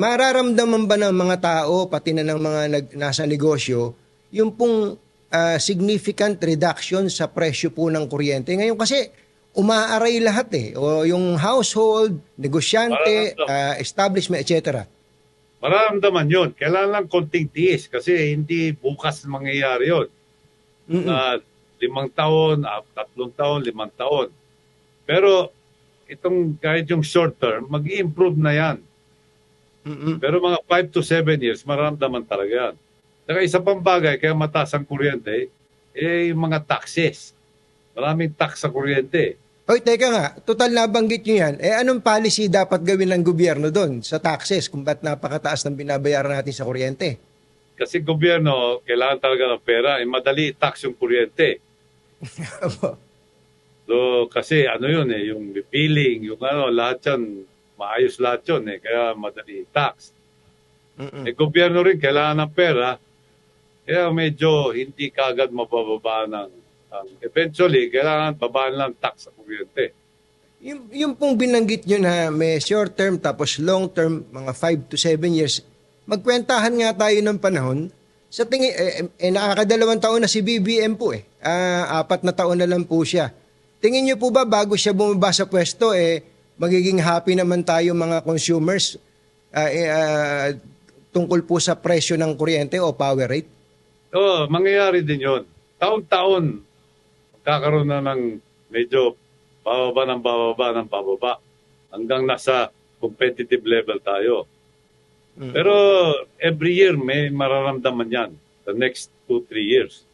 Mararamdaman ba ng mga tao, pati na ng mga nasa negosyo, yung pong significant reduction sa presyo po ng kuryente? Ngayon kasi, umaaray lahat eh. O yung household, negosyante, Mararamdam, establishment, etc. mararamdaman yun. Kailangan lang konting tiis kasi hindi bukas mangyayari yun. Mm-mm. Na 5 taon, 3 taon, 5 taon. Pero itong kahit yung short term, mag-i-improve na yan. Mm-mm. Pero mga 5 to 7 years, mararamdaman talaga yan. Saka isa pang bagay, kaya mataas ang kuryente, yung mga taxes. Maraming tax sa kuryente. Hoy, teka nga, total nabanggit nyo yan. Anong policy dapat gawin ng gobyerno doon sa taxes kung ba't napakataas ng binabayaran natin sa kuryente? Kasi gobyerno, kailangan talaga ng pera. Madali tax yung kuryente. So, kasi ano yun yung billing, yung lahat yan, maayos lahat yun kaya madali tax. Mm-mm. Gobyerno rin kailangan ng pera, kaya medyo hindi kagad mabababa eventually, kailangan babaan lang tax sa kuryente. Yung pong binanggit nyo na may short term tapos long term, mga 5 to 7 years, magkwentahan nga tayo ng panahon. Sa tingin, nakakadalawang taon na si BBM po 4 na taon na lang po siya. Tingin nyo po ba bago siya bumaba sa pwesto, magiging happy naman tayo mga consumers tungkol po sa presyo ng kuryente o power rate? So, mangyayari din yun. Taon-taon, kakaroon na ng medyo bababa hanggang nasa competitive level tayo. Pero every year may mararamdaman yan the next 2-3 years.